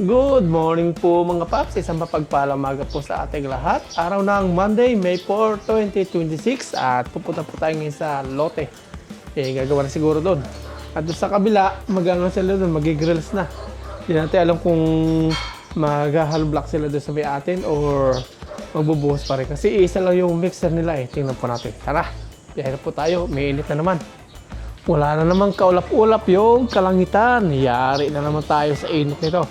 Good morning po mga paps, isang mapagpalang umaga po sa ating lahat. Araw ng Monday, May 4, 2026 at pupunta po tayo ngayon sa lote. Gagawa na siguro doon. At doon sa kabila, mag-ano sila doon, mag-grills na. Hindi natin alam kung mag-halblock sila doon sa may atin or magbubuhos pa rin. Kasi isa lang yung mixer nila eh. Tingnan po natin. Tara, biyahe na po tayo. May init na naman. Wala na namang kaulap-ulap yung kalangitan. Yari na naman tayo sa init nito.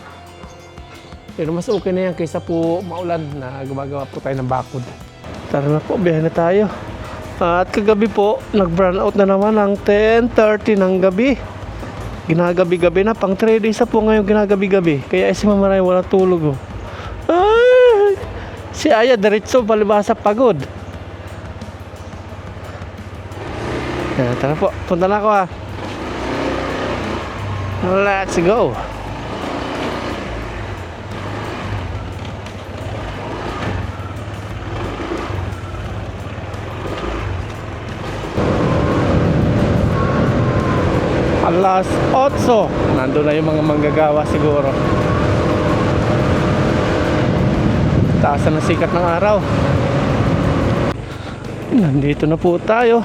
Pero mas okay na yan kaysa po maulan na gumagawa po tayo ng bakod. Tara na po, biyahe na tayo. At kagabi po, nag-brown out na naman ng 10:30 ng gabi. Ginagabi-gabi na, pang 3 days na po ngayon ginagabi-gabi. Kaya si Mama Ray wala tulog. Oh. Ay! Si Aya, diretso, palibasa pagod. Yan, tara po, punta na ako ha. Let's go! Alas 8. Nandun na yung mga manggagawa siguro. Taas na sikat ng araw. Nandito na po tayo.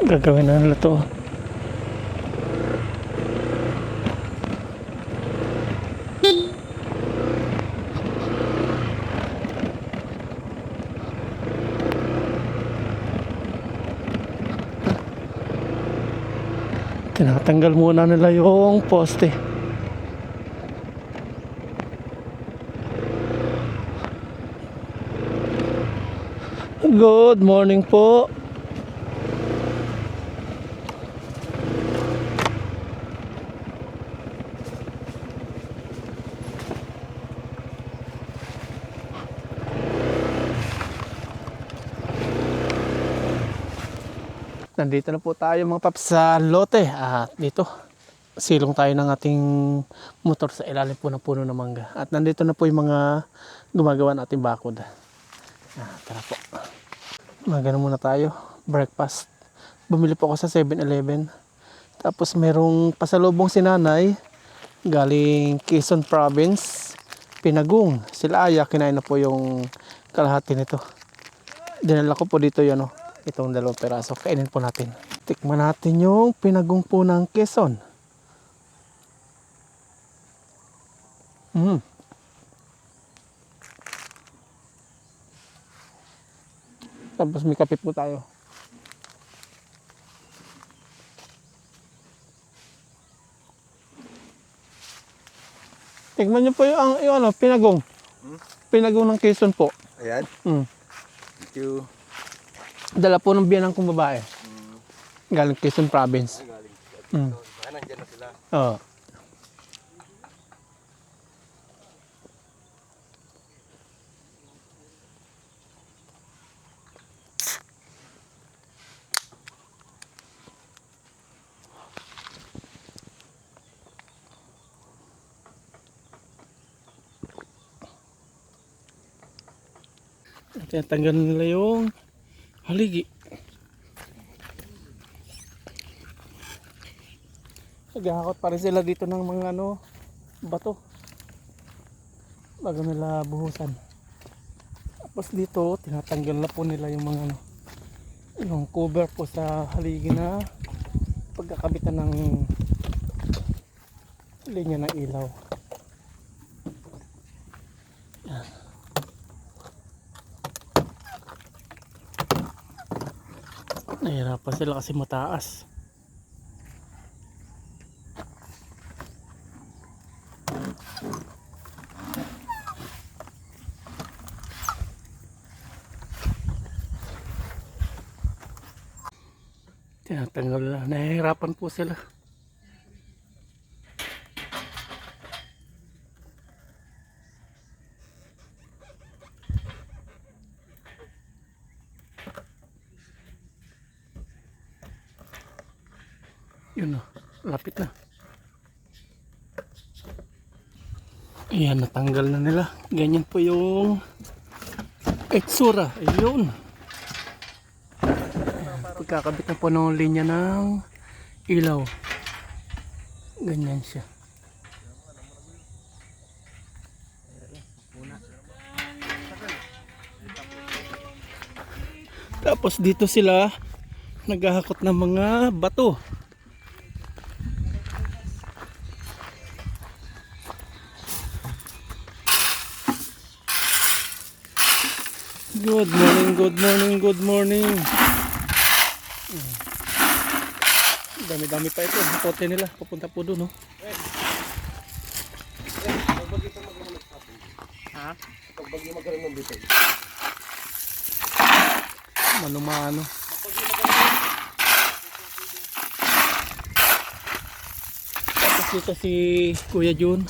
Gagawin na nila to. Tinatanggal muna nila yung poste. Good morning po. Nandito na po tayo mga paps sa lote at dito silong tayo ng ating motor sa ilalim po ng puno ng mangga at nandito na po yung mga gumagawa nating bakod. Tara po, magano muna tayo, breakfast. Bumili po ako sa 7-Eleven, tapos merong pasalubong si nanay galing Quezon Province, Pinagong. Sila Aya, kinain na po yung kalahati nito. Dinala ko po dito yun, itong 2 peraso. Kainin po natin. Tikman natin yung Pinagong po ng Quezon. Tapos may kape po tayo. Tikman nyo po yung Pinagong. Pinagong ng Quezon po. Ayan. Thank you. Dala po ng biyanang kong babae. Galing Quezon Province. Galing. Nandiyan na sila. Oo. Tinatanggal nila yung haligi. Naghahakot pa rin sila dito ng mga bato bago nila buhusan. Tapos dito tinatanggal na po nila yung mga yung cover po sa haligi na pagkakabitan ng linya ng ilaw. Yan. Nahirapan sila kasi mataas. Tinatanggal na. Nahihirapan po sila. Yun na, lapit na. Ayan, natanggal na nila. Ganyan po yung itsura. Ayun. Nagkakabit na po ng linya ng ilaw. Ganyan siya. Tapos dito sila naghahakot ng mga bato. Good morning, good morning, good morning. Dami-dami pa ito. Pote nila. Papunta po doon, no? Ha? Pag bagyo magkaroon ng dito. Manumano. Tapos dito si Kuya Jun.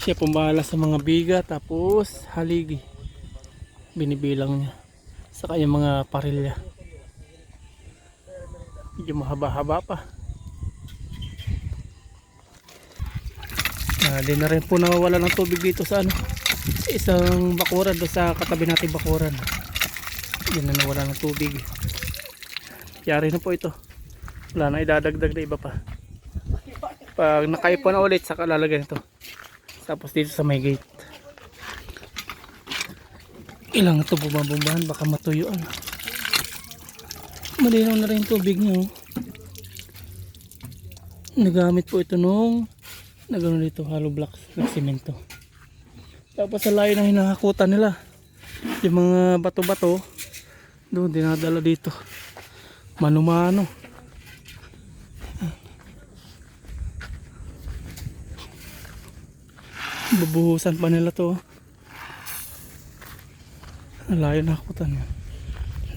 Siya pumahala sa mga biga. Tapos haligi. Binibilang niya. Saka yung mga parilya. Medyo mahaba-haba pa. Di na rin po nawawala ng tubig dito sa ano. Sa isang bakuran. Doon sa katabi natin bakuran. Hindi na nawala ng tubig. Yari na po ito. Wala na idadagdag na iba pa. Pag nakaipon na ulit, saka lalagyan ito. Tapos dito sa may gate. Ilang ito bumabumbahan, baka matuyuan. Malinaw na rin yung tubig niya. Nagamit po ito nung nagano dito, hollow blocks ng simento. Tapos sa layo na hinahakutan nila. Yung mga bato-bato doon dinadala dito. Mano-mano. Bubuhusan pa nila to. Layo na hakutan.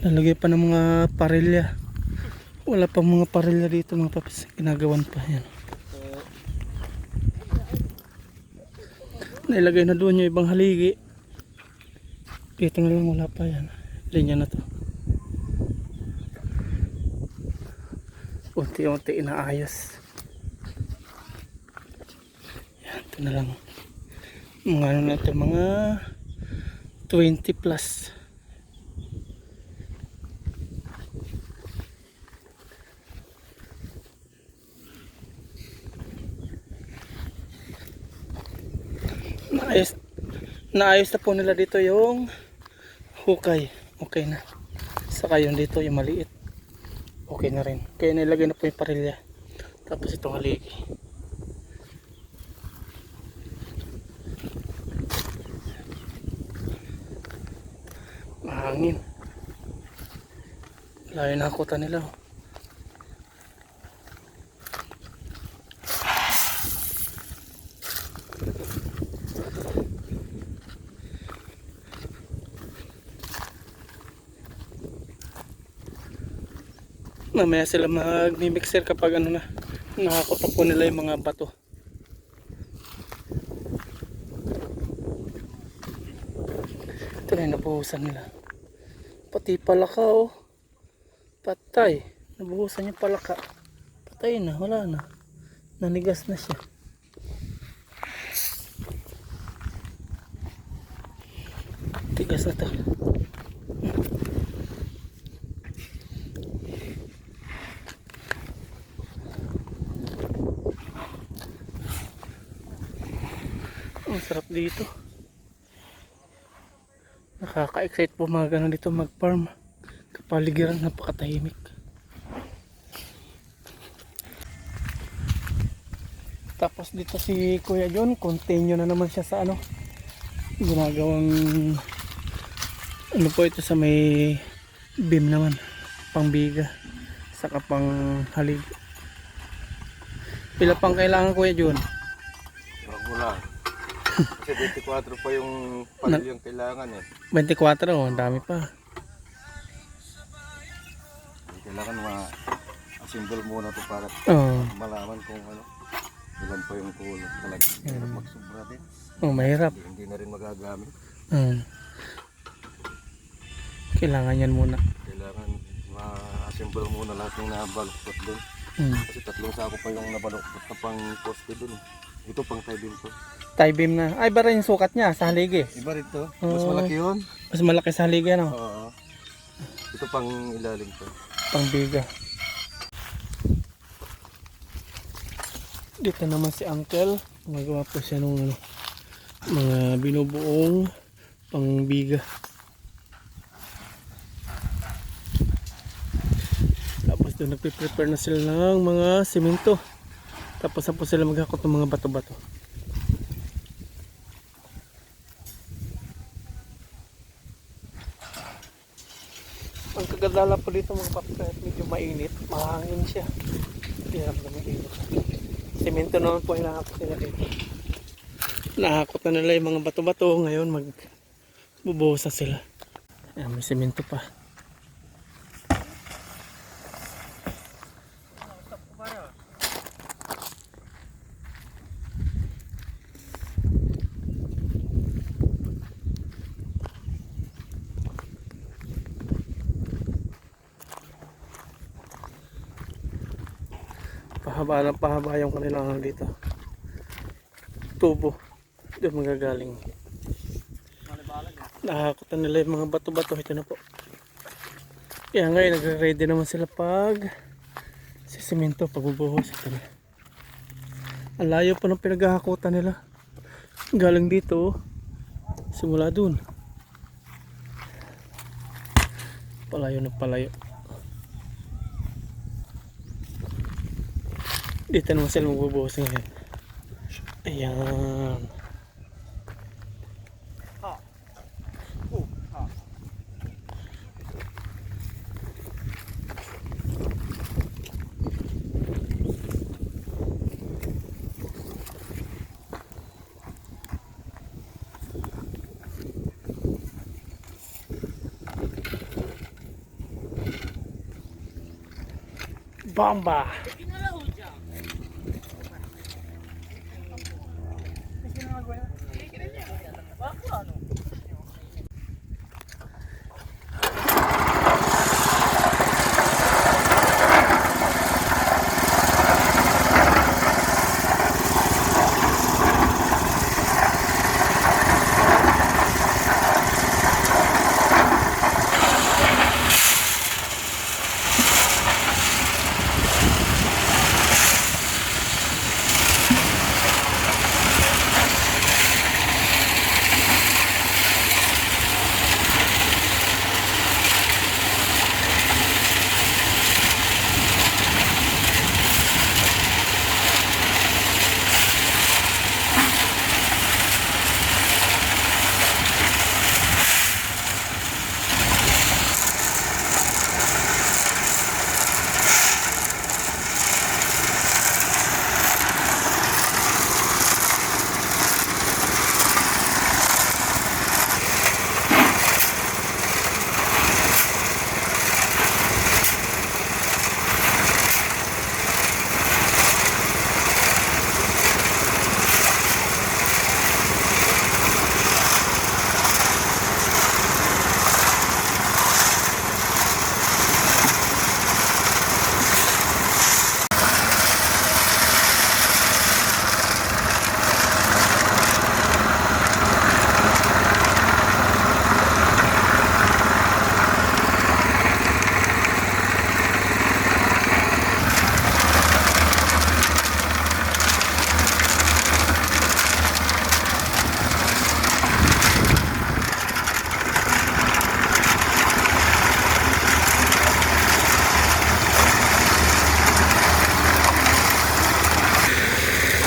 Lalagay pa ng mga parilya. Wala pang mga parilya dito mga papis. Ginagawan pa yan. Nailagay na doon yung ibang haligi. Dito na lang wala pa yan. Linya na to. Unti-unti inaayos. Yan, ito na lang. Mga ano na ito, mga 20 plus. Naayos na po nila dito yung hukay. Okay na. Saka yung dito yung maliit. Okay na rin. Kaya nilagay na po yung parilya. Tapos itong haligi. Mahangin. Layo na hakutan nila. Mamaya sila mag-mixer kapag ano na, nakakot na po nila yung mga bato. Ito na yung nabuhusan nila. Pati palaka, oh. Patay. Nabuhusan yung palaka. Patay na, wala na. Nanigas na siya. Tigas na to. Ang sarap dito. Nakaka-excite po mga ganun dito mag-farm. Kapaligiran, napakatahimik. Tapos dito si Kuya John, continue na naman siya sa ano, ginagawang ano po ito sa may beam naman, pangbiga saka pang halig. Pila pang kailangan Kuya John? Wala. Kasi 24 pa yung panel yung kailangan eh. 24, oh, ang dami pa. Kailangan ma-assemble muna to para malaman kung ano. Ilan pa yung kulot talaga. Hirap magsubra din. Oh, mahirap. Hindi na rin magagamit. Kailangan yan muna. Kailangan ma-assemble muna lahat ng nabaluktot doon. Kasi 3 sako pa yung nabaluktot na pang poste doon. Ito pang tie beam to. Tie beam na. Ay, ba rin yung sukat niya sa haligi? Iba rin to. Mas malaki yun. Mas malaki sa haligi, ano? Oo. Ito pang ilalim to. pangbiga. Dito naman si Uncle, magawa po siya ng ano, mga binubuong pangbiga. Tapos doon nagpe-prepare na sila ng mga simento. Tapos na po sila maghakot ng mga bato-bato. Ang kagadala po dito mga paps, kahit medyo mainit, mahangin siya. Hindi naman mainit. Simento naman po hinahakot nila dito. Nahakot na nila yung mga bato-bato. Ngayon magbubuhos na sila. Ayan, may simento pa. Pahaba ng pahaba yung kanilang ano dito, tubo. Doon magagaling. Nakakutan nila yung mga bato-bato. Ito na po. Kaya ngayon nagre-ready naman sila pag sisimento, pagbubuhos. Ito na. Ang layo pa ng pinaghahakutan nila. Galing dito, simula dun. Palayo na palayo. Dito naman sila magbubuhos ngayon. Ayan. Bomba!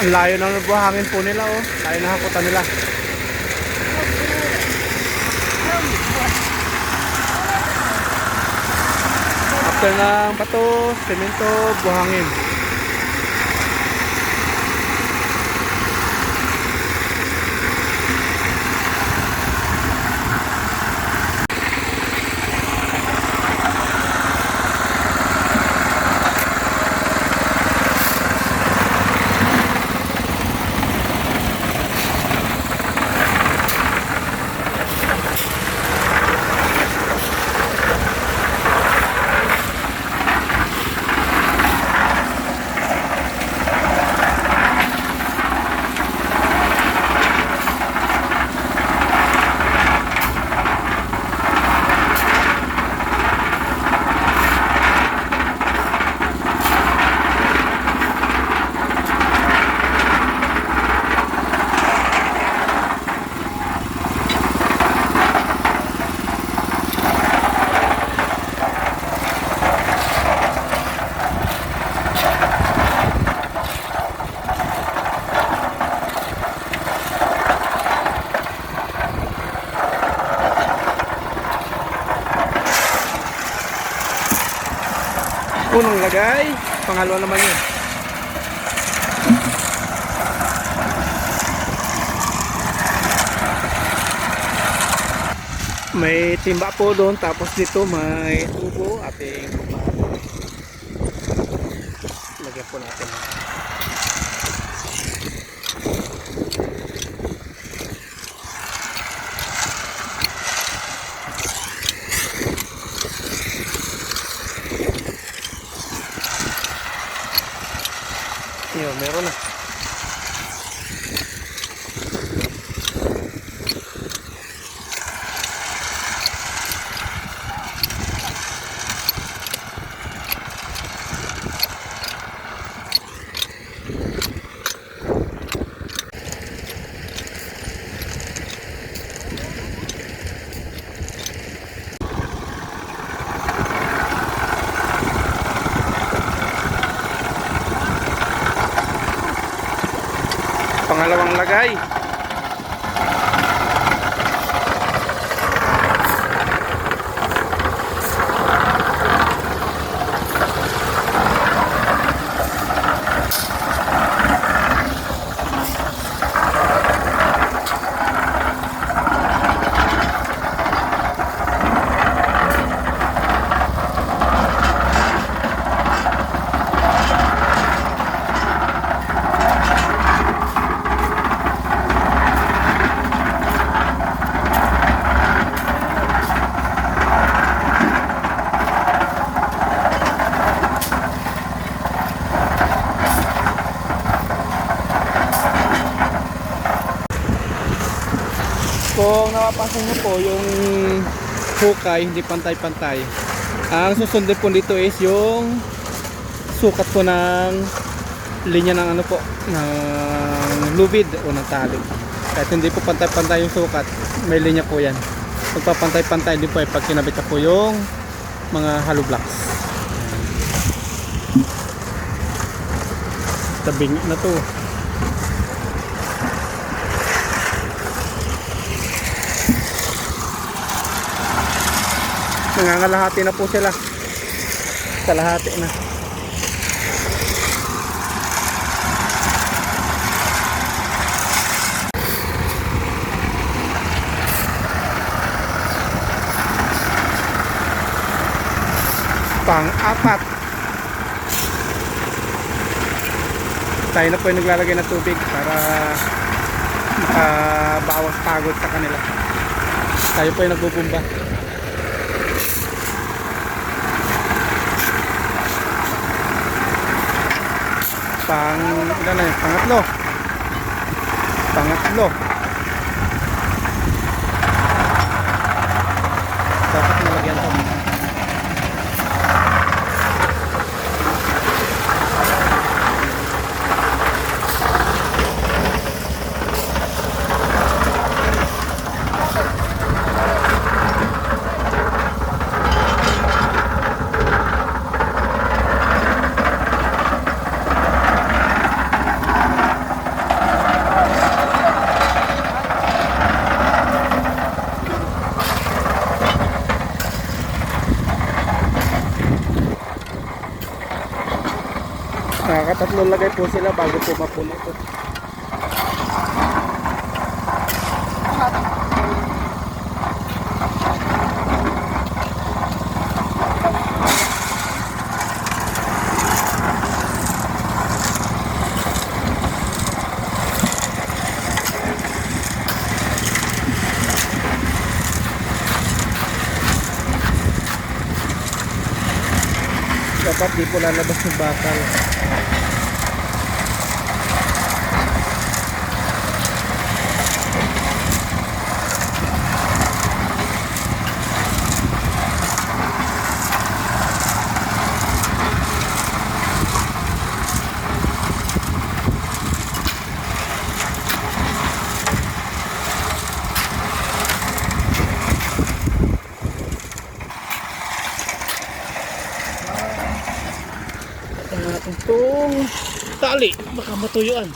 Ang layo ng buhangin po nila, oh. Layo na hakutan nila. After ng bato, semento, buhangin. lagay. Pangalawa naman yun. May timba po doon, tapos dito may tubo ating lagyan po natin. Yun, meron na. Pangalawang lagay. Kung napapansin nyo po, yung hukay hindi pantay-pantay. Ang susundin po dito is yung sukat po ng linya ng ano po, ng lubid o ng tali. Kahit hindi po pantay-pantay yung sukat, may linya po yan. Pagpapantay-pantay din po ay pag kinabit na po yung mga hollow blocks. Tabing na to. Nangangalahati na po sila. Kalahati na. Pang-apat. Tayo na po yung naglalagay ng tubig para bawas pagod sa kanila. Tayo po yung nagbubumba. Ilan na yun? Pangatlo. Dapat nalagyan to. Nakakatatlong lagay po sila bago po mapuno ito. Dapat di po lalabas yung bakal. Itong tali baka matuyuan.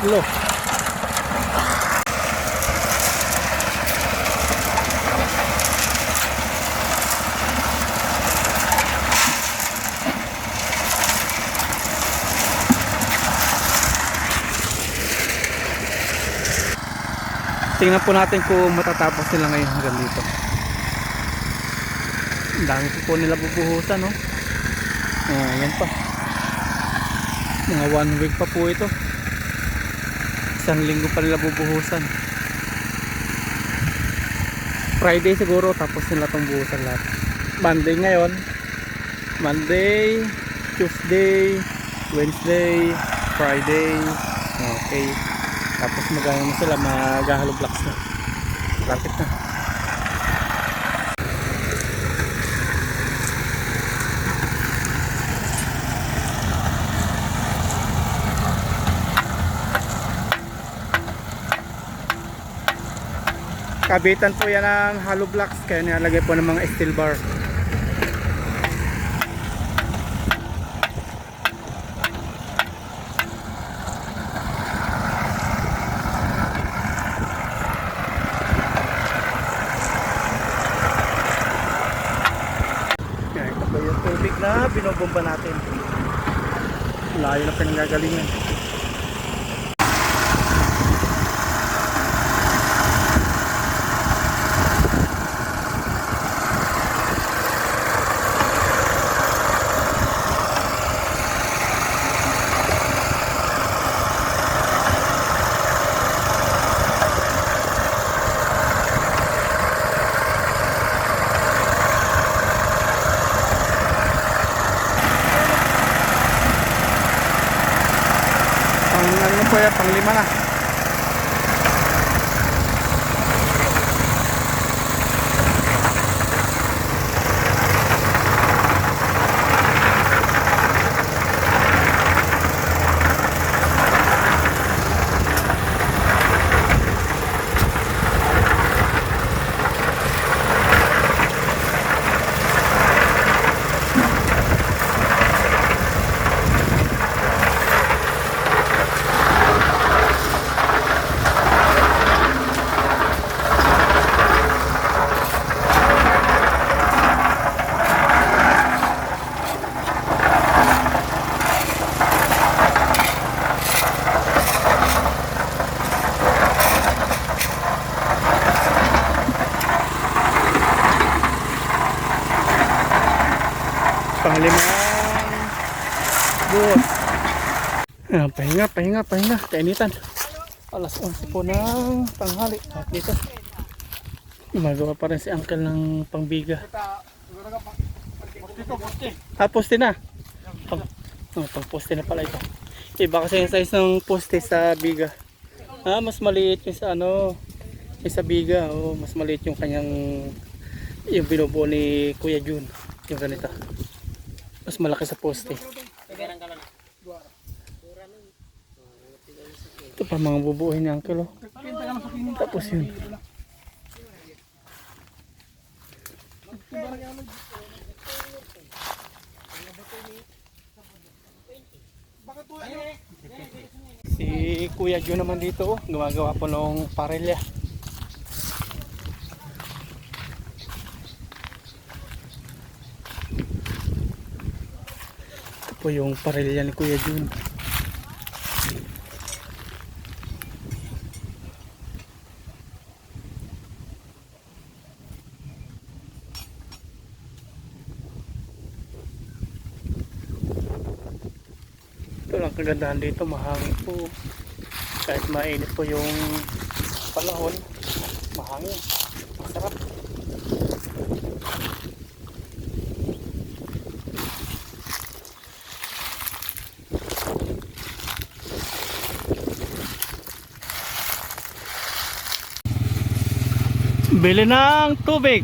Lo. Tingnan po natin kung matatapos nila ngayon hanggang dito. Ang dami po nila bubuhusan, no? Ayan pa. Mga 1 week pa po ito. 1 linggo pa nila bubuhusan. Friday siguro tapos nila itong buhusan lahat. Monday ngayon. Monday, Tuesday, Wednesday, Friday. Okay. Tapos magano na sila, mag-hollow blocks na. Lapit na. Kabitan po yan ng hollow blocks, kaya nilalagay po ng mga steel bar. Ito po yung tubig na binobomba natin. Layo na pinanggagalingan. Pang-5 na. Pang-5 buhos. Pahinga. Kainitan. Alas 11 po ng tanghali. At dito, gumagawa pa rin si uncle ng pangbiga. Poste na. Pang-poste na pala ito. Iba kasi yung size ng poste sa biga. Mas maliit yung sa yung sa biga. Mas maliit yung kanyang yung binubuo ni Kuya Jun. Yung ganito. Mas malaki sa poste. Ito pa mga bubuuhin ni uncle. Tapos yun. Si Kuya Jun naman dito, gumagawa po ng parelya. Ito po yung parelya ni Kuya Jun. Ito lang kagandahan dito, mahangin po. Kahit mainit po yung panahon, mahangin, masarap. Bili ng tubig.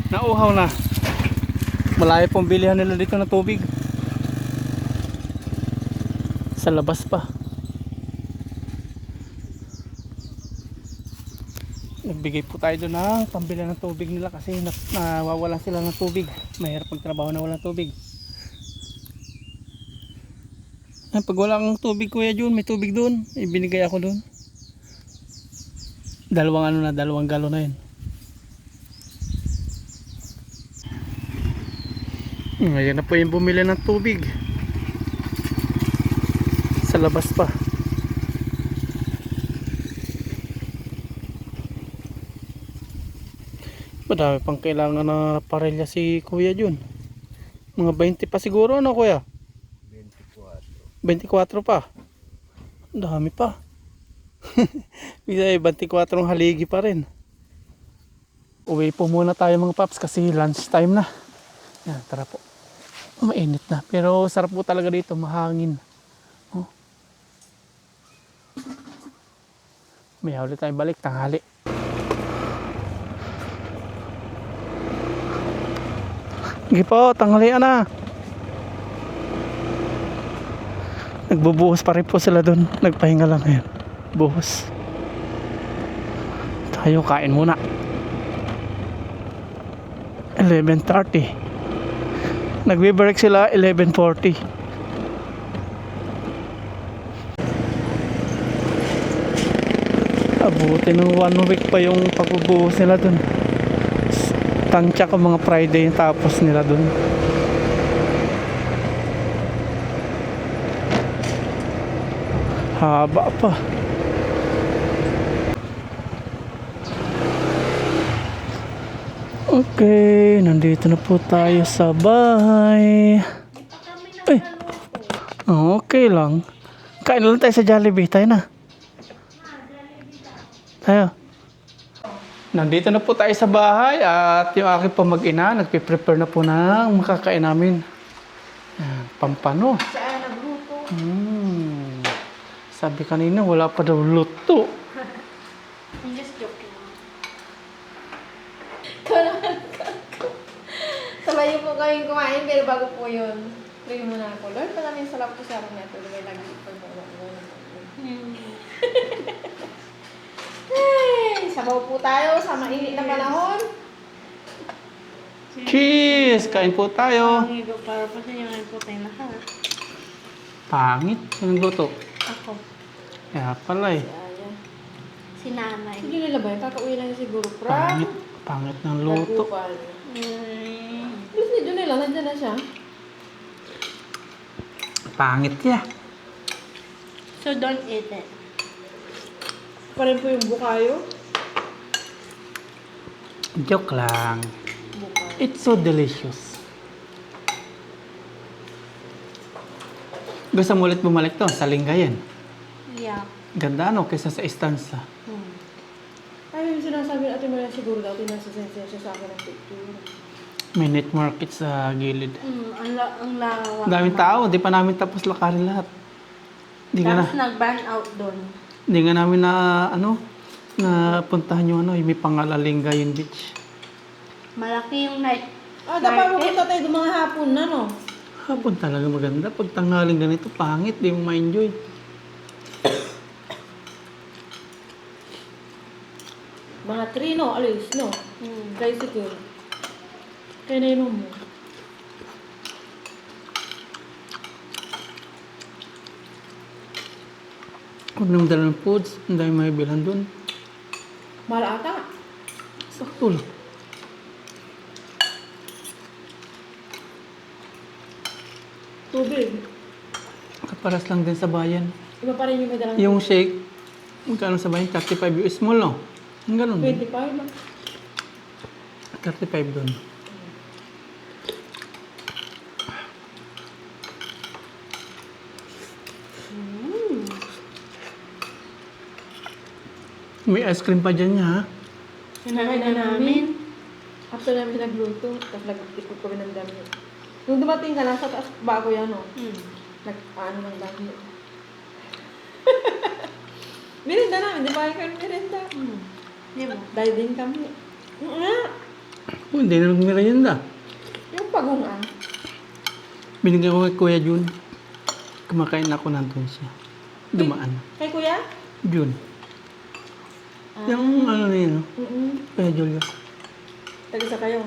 Nauhaw na. Malayo pong bilihan nila dito ng tubig. Sa labas pa. Nagbigay po tayo doon ng pambili ng tubig nila kasi nawawalan sila ng tubig. Mahirap magtrabaho na walang tubig. Ay, pag wala kang tubig Kuya Jun, may tubig doon. Ibinigay ako doon. Dalawang galon na yun. Ngayon na po yung bumili ng tubig. Sa labas pa. Madami pang kailangan na parelya si Kuya Jun. Mga 20 pa siguro, ano Kuya? 24 pa. Ang dami pa. Bisa 24 haligi pa rin. Uwi po muna tayo mga paps kasi lunch time na. Yan, tara po. Mainit na. Pero sarap po talaga dito, mahangin. Oh. May ulit tayo balik, tanghali. Sige po, tanghalian na. Nagbubuhos pa rin po sila doon. Nagpahinga lang ngayon. Buhos. Tayo kain muna. 11:30. Nagbe-break sila 11:40. Abuti ng 1 week pa yung pagbubuhos nila dun. Tansya ko mga Friday yung tapos nila dun. Haba pa. Okay, nandito na po tayo sa bahay. Ay, okay lang. Kain lang tayo sa Jollibee. Tayo na. Tayo. Nandito na po tayo sa bahay at yung aking pamag-ina, nagpiprepare na po ng makakain namin. Yan, pampano. Saan nagluto? Sabi kanina, wala pa daw luto. I'm just joking. Sabay po kaming kumain, pero bago po yun, pray muna ako. Lord, maraming salamat po sa akin na ito. Lumay lagi po yung Ay, sabaw po tayo sa mainit na panahon. Cheese! Kain po tayo. Para po sa inyo ngayon po tayo lahat. Pangit. Anong luto? Ako. Kaya pala eh. Ayan. Si nanay. Hindi nila ba yun? Kakauwi lang yun siguro. Pangit. Pangit ng luto. Gusto nyo nila, nandiyan na siya. Pangit ya. So don't eat it. Parin po yung bukayo. Joke lang. Bukayo. It's so delicious. Gusto mo ulit bumalik to sa Lingayen? Yeah. Ganda no kaysa sa Estanza. Ay, yung sinasabi natin mo yan siguro dati nasa sensya siya sa akin ng picture. May net market sa gilid. Ang lawak. Daming tao, di pa namin tapos lakarin lahat. Di nga na, Tapos nag-ban out doon. di nga namin na na puntahan yung yung may pangalan Lingayen Beach. Malaki yung night. Dapat pupunta tayo doon mga hapon na, no? Hapon talaga maganda. Pag tanghaling ganito, pangit, di mo ma-enjoy. Mga 3, no? Alis, no? Kaya siguro. Kaya nainom mo. Huwag naman dala ng foods, ang dami may bilhan doon. Mahal ata. Sakto lang. Tubig. Kaparas lang din sa bayan. Iba pa rin yung may dalang Yung shake, magkano sa bayan? 35 US small, no? Ang ganun din. 25 lang. 35 doon. May ice cream pa dyan niya, ha? Sinakay na namin. After namin nagluto, tapos nag-ipot kami ng damit. Nung dumating ka, nasa taas bago yan, no? Nag-ano ng damit. Merinda namin, di ba kayo merinda? Di ba? Dahil din kami. Nga! Oh, hindi na nagmerienda. Yung pagungan. Binigyan ko kay Kuya Jun. Kumakain ako nandun siya. Dumaan. Kay kuya? Jun. Yung ano na yun, no? Kuya Julius. Tag-isa kayo.